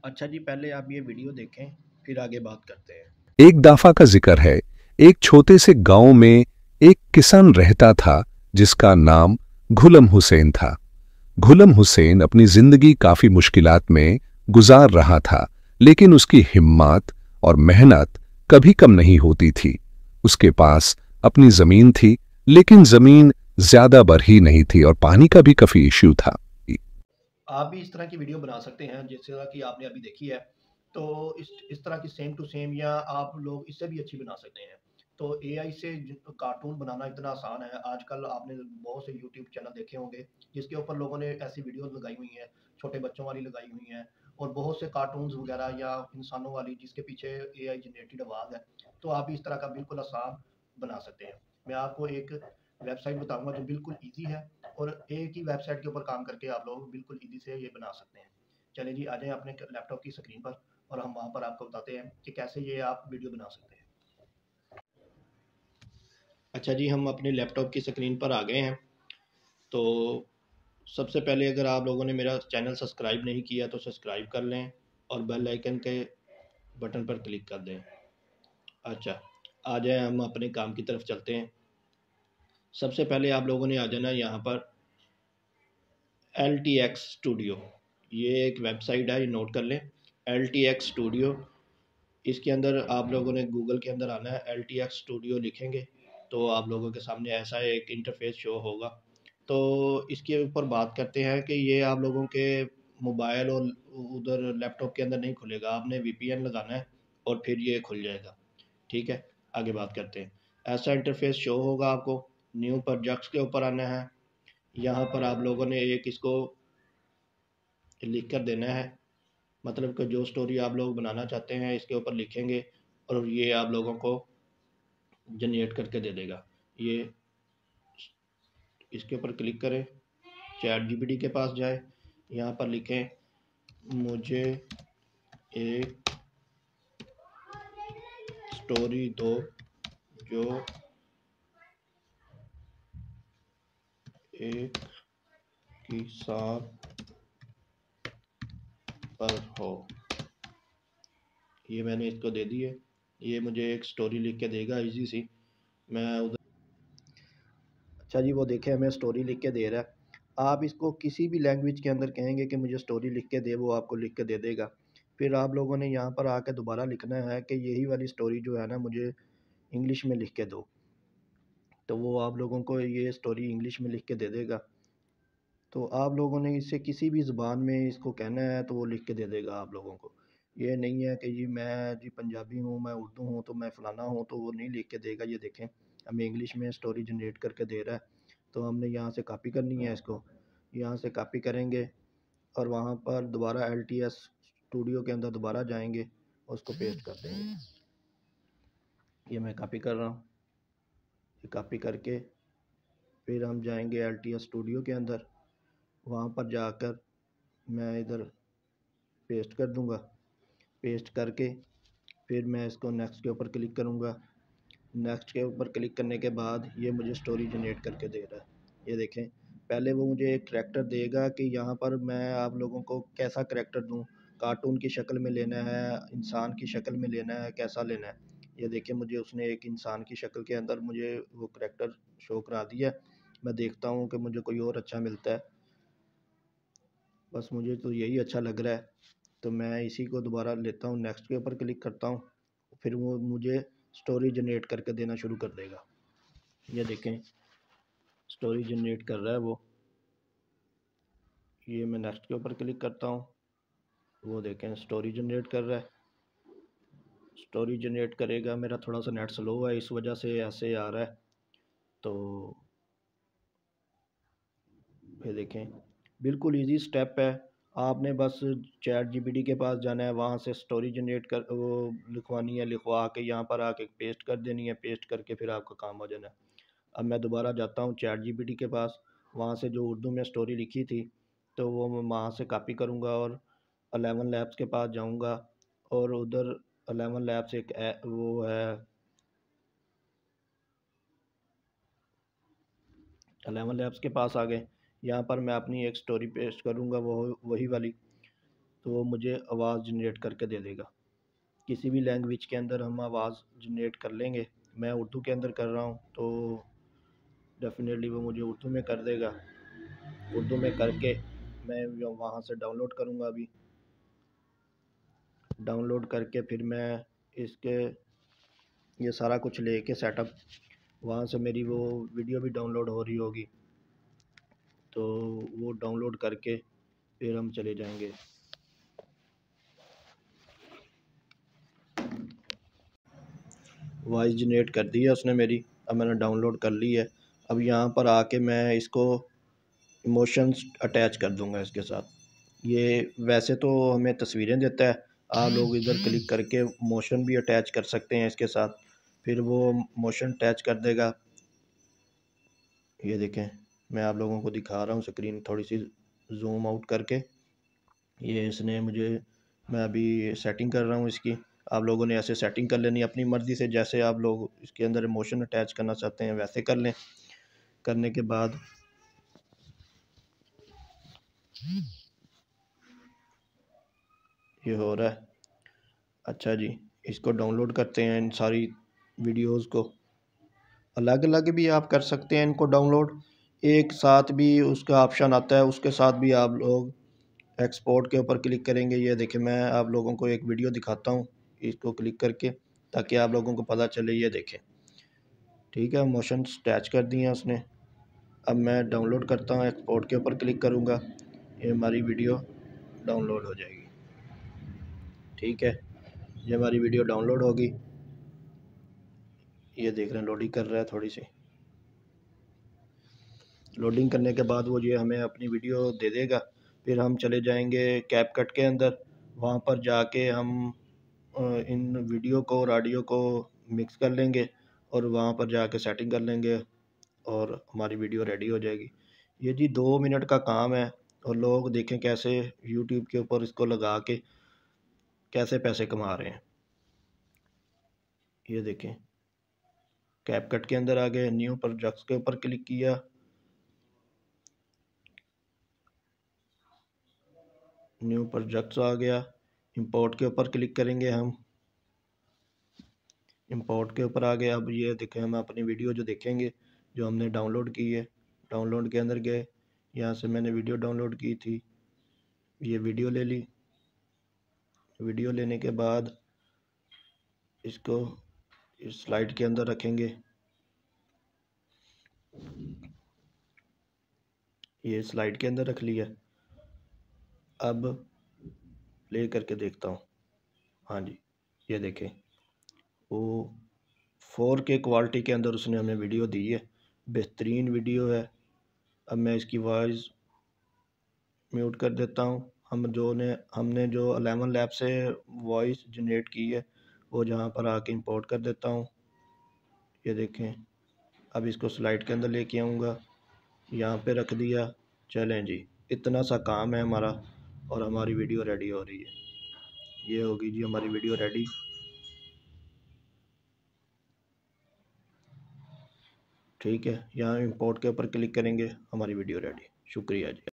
अच्छा जी, पहले आप ये वीडियो देखें, फिर आगे बात करते हैं। एक दफा का जिक्र है। एक छोटे से गांव में एक किसान रहता था जिसका नाम गुलाम हुसैन था। गुलाम हुसैन अपनी जिंदगी काफी मुश्किलात में गुजार रहा था, लेकिन उसकी हिम्मत और मेहनत कभी कम नहीं होती थी। उसके पास अपनी जमीन थी, लेकिन जमीन ज्यादा बरही नहीं थी और पानी का भी काफी इश्यू था। आप भी इस तरह की वीडियो बना सकते हैं जिस तरह की आपने अभी देखी है। तो इस तरह की सेम टू सेम या आप लोग इससे भी अच्छी बना सकते हैं। तो एआई से कार्टून बनाना इतना आसान है। आजकल आपने बहुत से यूट्यूब चैनल देखे होंगे जिसके ऊपर लोगों ने ऐसी वीडियोस लगाई हुई हैं, छोटे बच्चों वाली लगाई हुई हैं, और बहुत से कार्टून्स वगैरह या इंसानों वाली जिसके पीछे एआई जनरेटेड आवाज़ है। तो आप भी इस तरह का बिल्कुल आसान बना सकते हैं। मैं आपको एक वेबसाइट बताऊंगा जो बिल्कुल ईजी है, और एक ही वेबसाइट के ऊपर काम करके आप लोग बिल्कुल ईजी से ये बना सकते हैं। चलिए जी, आ जाएं अपने लैपटॉप की स्क्रीन पर, और हम वहाँ पर आपको बताते हैं कि कैसे ये आप वीडियो बना सकते हैं। अच्छा जी, हम अपने लैपटॉप की स्क्रीन पर आ गए हैं। तो सबसे पहले अगर आप लोगों ने मेरा चैनल सब्सक्राइब नहीं किया तो सब्सक्राइब कर लें और बेल आइकन के बटन पर क्लिक कर दें। अच्छा, आ जाए हम अपने काम की तरफ चलते हैं। सबसे पहले आप लोगों ने आ जाना यहाँ पर LTX स्टूडियो। ये एक वेबसाइट है, ये नोट कर लें, LTX स्टूडियो। इसके अंदर आप लोगों ने गूगल के अंदर आना है, LTX स्टूडियो लिखेंगे तो आप लोगों के सामने ऐसा एक इंटरफेस शो होगा। तो इसके ऊपर बात करते हैं कि ये आप लोगों के मोबाइल और उधर लैपटॉप के अंदर नहीं खुलेगा, आपने VPN लगाना है और फिर ये खुल जाएगा। ठीक है, आगे बात करते हैं। ऐसा इंटरफेस शो होगा आपको। न्यू प्रोजेक्ट्स के ऊपर आना है। यहाँ पर आप लोगों ने एक इसको लिख कर देना है, मतलब कि जो स्टोरी आप लोग बनाना चाहते हैं इसके ऊपर लिखेंगे और ये आप लोगों को जनरेट करके दे देगा। ये इसके ऊपर क्लिक करें, चैट जीपीटी के पास जाए, यहाँ पर लिखें मुझे एक स्टोरी दो जो एक किसान पर हो। ये मैंने इसको दे दी है। ये मुझे एक स्टोरी लिख के देगा इजी सी। मैं उधर, अच्छा जी, वो देखे हमें स्टोरी लिख के दे रहा है। आप इसको किसी भी लैंग्वेज के अंदर कहेंगे कि मुझे स्टोरी लिख के दे, वो आपको लिख के दे देगा। फिर आप लोगों ने यहाँ पर आके दोबारा लिखना है कि यही वाली स्टोरी जो है ना, मुझे इंग्लिश में लिख के दो। तो वो आप लोगों को ये स्टोरी इंग्लिश में लिख के दे देगा। तो आप लोगों ने इसे किसी भी ज़ुबान में इसको कहना है तो वो लिख के दे देगा आप लोगों को। ये नहीं है कि जी मैं जी पंजाबी हूँ, मैं उर्दू हूँ, तो मैं फ़लाना हूँ, तो वो नहीं लिख के देगा। ये देखें, हमें इंग्लिश में स्टोरी जनरेट करके दे रहा है। तो हमने यहाँ से कॉपी करनी है इसको, यहाँ से कॉपी करेंगे और वहाँ पर दोबारा LTS स्टूडियो के अंदर दोबारा जाएंगे, उसको पेस्ट कर देंगे। ये मैं कॉपी कर रहा हूँ। ये कॉपी करके फिर हम जाएंगे LTS स्टूडियो के अंदर, वहाँ पर जाकर मैं इधर पेस्ट कर दूंगा। पेस्ट करके फिर मैं इसको नेक्स्ट के ऊपर क्लिक करूँगा। नेक्स्ट के ऊपर क्लिक करने के बाद ये मुझे स्टोरी जनरेट करके दे रहा है। ये देखें, पहले वो मुझे एक करैक्टर देगा कि यहाँ पर मैं आप लोगों को कैसा करैक्टर दूँ, कार्टून की शक्ल में लेना है, इंसान की शक्ल में लेना है, कैसा लेना है। ये देखिए, मुझे उसने एक इंसान की शक्ल के अंदर मुझे वो करैक्टर शो करा दिया। मैं देखता हूँ कि मुझे कोई और अच्छा मिलता है, बस मुझे तो यही अच्छा लग रहा है। तो मैं इसी को दोबारा लेता हूँ, नेक्स्ट के ऊपर क्लिक करता हूँ, फिर वो मुझे स्टोरी जनरेट करके देना शुरू कर देगा। ये देखें, स्टोरी जनरेट कर रहा है वो। ये मैं नेक्स्ट के ऊपर क्लिक करता हूँ, वो देखें स्टोरी जनरेट कर रहा है। स्टोरी जनरेट करेगा। मेरा थोड़ा सा नेट स्लो है, इस वजह से ऐसे आ रहा है। तो ये देखें, बिल्कुल इजी स्टेप है। आपने बस चैट जीपीटी के पास जाना है, वहाँ से स्टोरी जनरेट कर वो लिखवानी है, लिखवा के यहाँ पर आके पेस्ट कर देनी है, पेस्ट करके फिर आपका काम हो जाना है। अब मैं दोबारा जाता हूँ चैट जीपीटी के पास, वहाँ से जो उर्दू में स्टोरी लिखी थी तो वो मैं वहाँ से कॉपी करूँगा और 11 लैब्स के पास जाऊँगा, और उधर 11 लैब्स एक वो है, 11 लैब्स के पास आ गए। यहाँ पर मैं अपनी एक स्टोरी पेस्ट करूँगा, वो वही वाली। तो वो मुझे आवाज़ जनरेट करके दे देगा। किसी भी लैंग्वेज के अंदर हम आवाज़ जनरेट कर लेंगे। मैं उर्दू के अंदर कर रहा हूँ तो डेफिनेटली वो मुझे उर्दू में कर देगा। उर्दू में करके मैं वहाँ से डाउनलोड करूँगा। अभी डाउनलोड करके फिर मैं इसके ये सारा कुछ लेके सेटअप, वहाँ से मेरी वो वीडियो भी डाउनलोड हो रही होगी, तो वो डाउनलोड करके फिर हम चले जाएंगे। वॉइस जनरेट कर दी है उसने मेरी, अब मैंने डाउनलोड कर ली है। अब यहाँ पर आके मैं इसको इमोशंस अटैच कर दूंगा इसके साथ। ये वैसे तो हमें तस्वीरें देता है, आप लोग इधर क्लिक करके मोशन भी अटैच कर सकते हैं इसके साथ, फिर वो मोशन अटैच कर देगा। ये देखें, मैं आप लोगों को दिखा रहा हूँ, स्क्रीन थोड़ी सी जूम आउट करके। ये इसने मुझे, मैं अभी सेटिंग कर रहा हूँ इसकी। आप लोगों ने ऐसे सेटिंग कर लेनी अपनी मर्ज़ी से, जैसे आप लोग इसके अंदर इमोशन अटैच करना चाहते हैं वैसे कर लें। करने के बाद ये हो रहा है। अच्छा जी, इसको डाउनलोड करते हैं इन सारी वीडियोस को। अलग अलग भी आप कर सकते हैं इनको डाउनलोड, एक साथ भी उसका ऑप्शन आता है, उसके साथ भी आप लोग एक्सपोर्ट के ऊपर क्लिक करेंगे। ये देखिए, मैं आप लोगों को एक वीडियो दिखाता हूँ इसको क्लिक करके, ताकि आप लोगों को पता चले। ये देखें, ठीक है, मोशन अटैच कर दिए हैं उसने। अब मैं डाउनलोड करता हूँ, एक्सपोर्ट के ऊपर क्लिक करूँगा, ये हमारी वीडियो डाउनलोड हो जाएगी। ठीक है, ये हमारी वीडियो डाउनलोड होगी। ये देख रहे हैं, लोडिंग कर रहा है थोड़ी सी। लोडिंग करने के बाद वो ये हमें अपनी वीडियो दे देगा। फिर हम चले जाएंगे कैपकट के अंदर, वहाँ पर जाके हम इन वीडियो को और ऑडियो को मिक्स कर लेंगे और वहाँ पर जाके सेटिंग कर लेंगे और हमारी वीडियो रेडी हो जाएगी। ये जी 2 मिनट का काम है, और लोग देखें कैसे यूट्यूब के ऊपर इसको लगा के कैसे पैसे कमा रहे हैं। ये देखें, कैपकट के अंदर आ गए, न्यू प्रोजेक्ट्स के ऊपर क्लिक किया, न्यू प्रोजेक्ट्स आ गया। इंपोर्ट के ऊपर क्लिक करेंगे हम, इंपोर्ट के ऊपर आ गए। अब ये देखें, हम अपनी वीडियो जो देखेंगे जो हमने डाउनलोड की है, डाउनलोड के अंदर गए, यहाँ से मैंने वीडियो डाउनलोड की थी, ये वीडियो ले ली। वीडियो लेने के बाद इसको इस स्लाइड के अंदर रखेंगे। ये स्लाइड के अंदर रख लिया। अब प्ले करके देखता हूँ। हाँ जी, ये देखें, वो 4K क्वालिटी के अंदर उसने हमें वीडियो दी है, बेहतरीन वीडियो है। अब मैं इसकी वॉइस म्यूट कर देता हूँ। हमने जो 11 लैब से वॉइस जनरेट की है वो जहाँ पर आके इंपोर्ट कर देता हूँ। ये देखें, अब इसको स्लाइड के अंदर लेके आऊँगा, यहाँ पे रख दिया। चलें जी, इतना सा काम है हमारा और हमारी वीडियो रेडी हो रही है। ये होगी जी हमारी वीडियो रेडी। ठीक है, यहाँ इंपोर्ट के ऊपर क्लिक करेंगे, हमारी वीडियो रेडी। शुक्रिया जी।